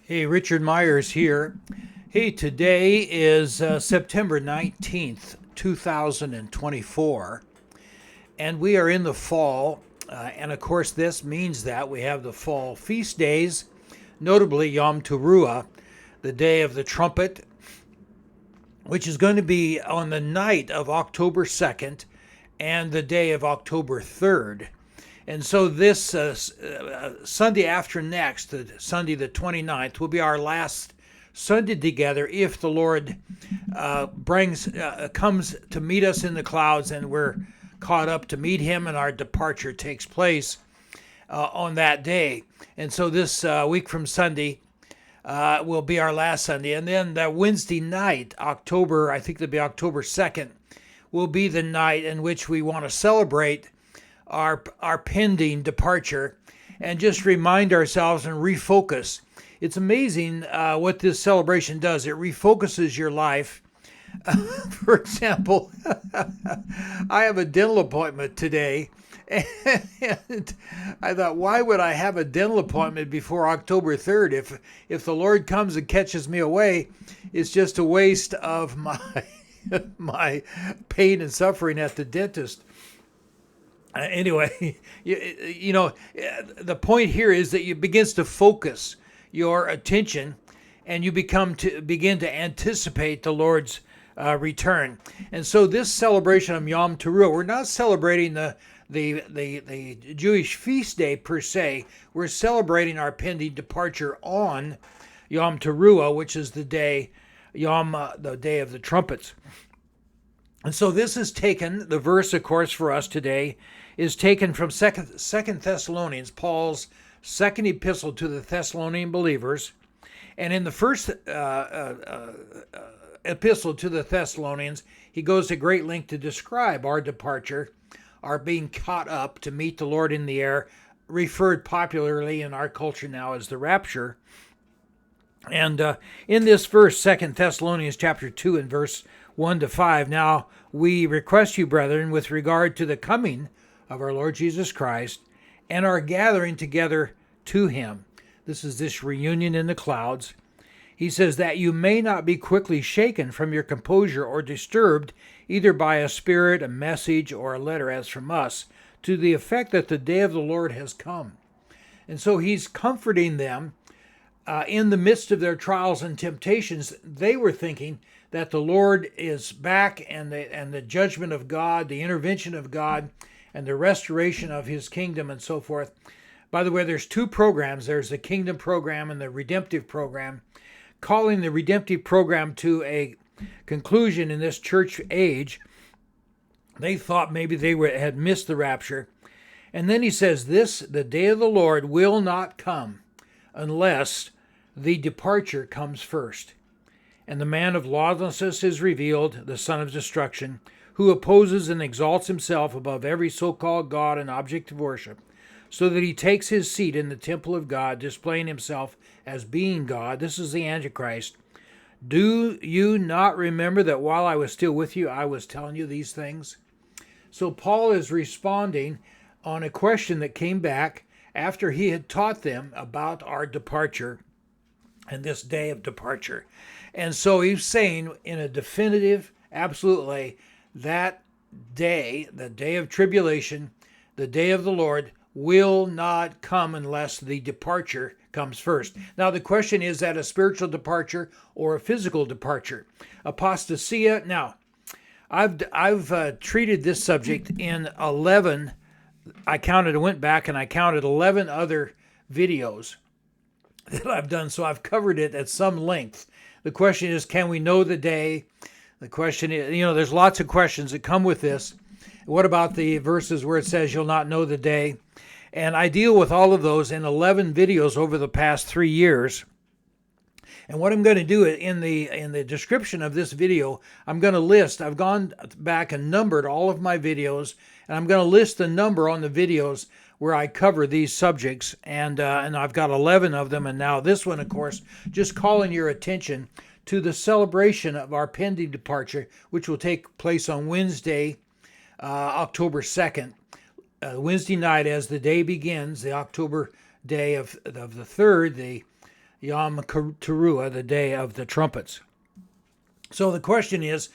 Hey, Richard Myers here. Hey, today is September 19th, 2024, and we are in the fall. And of course, this means that we have the fall feast days, notably Yom Teruah, the day of the trumpet, which is going to be on the night of October 2nd and the day of October 3rd. And so this Sunday after next, Sunday the 29th, will be our last Sunday together if the Lord comes to meet us in the clouds and we're caught up to meet him and our departure takes place on that day. And so this week from Sunday will be our last Sunday. And then that Wednesday night, I think it'll be October 2nd, will be the night in which we want to celebrate our pending departure and just remind ourselves and refocus. It's amazing what this celebration does. It refocuses your life. For example, I have a dental appointment today, and I thought, why would I have a dental appointment before October 3rd? If the Lord comes and catches me away, it's just a waste of my my pain and suffering at the dentist. Anyway, the point here is that you begins to focus your attention, and you begin to anticipate the Lord's return. And so this celebration of Yom Teruah, we're not celebrating the Jewish feast day per se. We're celebrating our pending departure on Yom Teruah, which is the day of the trumpets. And so this is taken, the verse, of course, for us today is taken from Second Thessalonians, Paul's second epistle to the Thessalonian believers. And in the first epistle to the Thessalonians, he goes to great length to describe our departure, our being caught up to meet the Lord in the air, referred popularly in our culture now as the rapture. And in this verse, 2 Thessalonians chapter 2 and verse 1 to 5, now we request you, brethren, with regard to the coming of our Lord Jesus Christ and our gathering together to him. This is this reunion in the clouds. He says that you may not be quickly shaken from your composure or disturbed either by a spirit, a message, or a letter as from us, to the effect that the day of the Lord has come. And so he's comforting them in the midst of their trials and temptations. They were thinking that the Lord is back, and the judgment of God, the intervention of God, and the restoration of his kingdom and so forth. By the way, there's two programs. There's the kingdom program and the redemptive program. Calling the redemptive program to a conclusion in this church age, they thought maybe they had missed the rapture. And then he says this, the day of the Lord will not come unless the departure comes first. And the man of lawlessness is revealed, the son of destruction, who opposes and exalts himself above every so-called God and object of worship, so that he takes his seat in the temple of God, displaying himself as being God. This is the Antichrist. Do you not remember that while I was still with you, I was telling you these things? So Paul is responding on a question that came back after he had taught them about our departure and this day of departure. And so he's saying in a definitive, absolute way, that day, the day of tribulation, the day of the Lord, will not come unless the departure comes first. Now the question is that a spiritual departure or a physical departure? Apostasia. Now, I've treated this subject in 11. I went back and I counted 11 other videos that I've done, so I've covered it at some length. The question is, can we know the day? The question is, there's lots of questions that come with this. What about the verses where it says you'll not know the day? And I deal with all of those in 11 videos over the past 3 years. And what I'm going to do in the description of this video, I'm going to list, I've gone back and numbered all of my videos, and I'm going to list the number on the videos where I cover these subjects, and I've got 11 of them, and now this one, of course, just calling your attention to the celebration of our pending departure, which will take place on Wednesday, October 2nd. Wednesday night, as the day begins, the October day of the 3rd, Yom Teruah, the day of the trumpets. So the question is,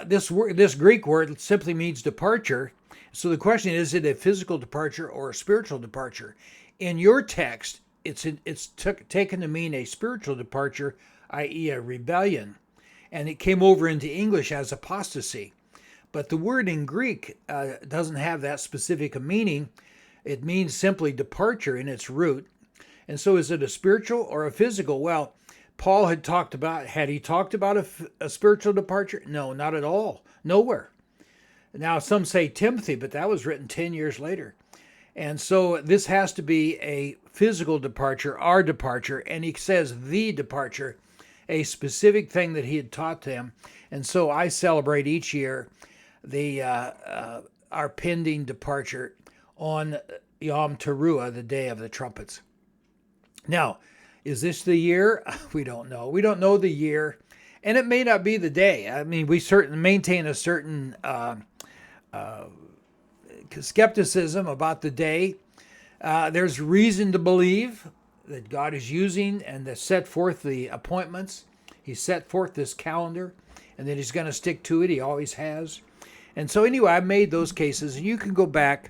this Greek word simply means departure. So the question is it a physical departure or a spiritual departure? In your text, it's taken to mean a spiritual departure, i.e., a rebellion, and it came over into English as apostasy. But the word in Greek doesn't have that specific a meaning. It means simply departure in its root. And so is it a spiritual or a physical? Well, Paul had he talked about a spiritual departure? No, not at all. Nowhere. Now, some say Timothy, but that was written 10 years later. And so this has to be a physical departure, our departure. And he says the departure, a specific thing that he had taught them. And so I celebrate each year our pending departure on Yom Teruah, the day of the trumpets. Now, is this the year? We don't know. We don't know the year, and it may not be the day. I mean, we certainly maintain a certain skepticism about the day. There's reason to believe that God is using and to set forth the appointments. He set forth this calendar, and that he's going to stick to it. He always has. And so anyway, I've made those cases, and you can go back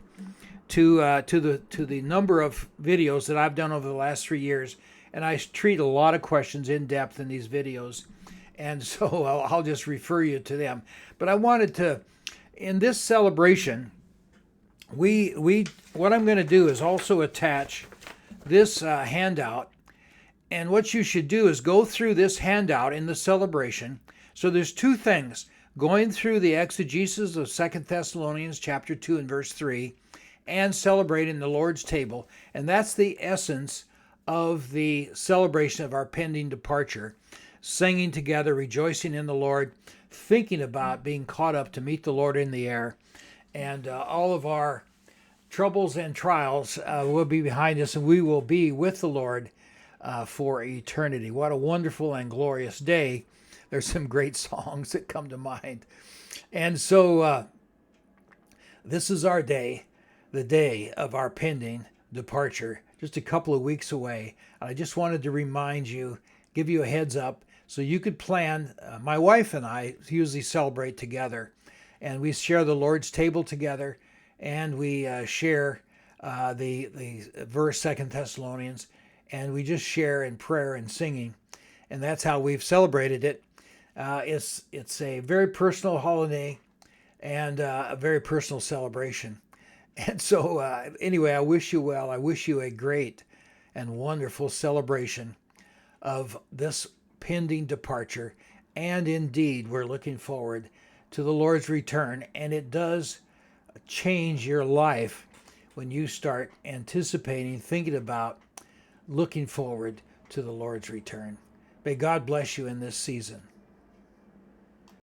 to the number of videos that I've done over the last 3 years, and I treat a lot of questions in depth in these videos, and so I'll just refer you to them. But I wanted to, in this celebration, what I'm going to do is also attach this handout, and what you should do is go through this handout in the celebration. So there's two things: going through the exegesis of 2 Thessalonians chapter 2 and verse 3, and celebrating the Lord's table. And that's the essence of the celebration of our pending departure. Singing together, rejoicing in the Lord, thinking about being caught up to meet the Lord in the air. And all of our troubles and trials will be behind us, and we will be with the Lord for eternity. What a wonderful and glorious day. There's some great songs that come to mind. And so this is our day, the day of our pending departure, just a couple of weeks away. I just wanted to remind you, give you a heads up so you could plan. My wife and I usually celebrate together, and we share the Lord's table together, and we share the verse 2 Thessalonians, and we just share in prayer and singing, and that's how we've celebrated it. It's a very personal holiday and a very personal celebration. And so anyway, I wish you well. I wish you a great and wonderful celebration of this pending departure. And indeed, we're looking forward to the Lord's return. And it does change your life when you start anticipating, thinking about, looking forward to the Lord's return. May God bless you in this season.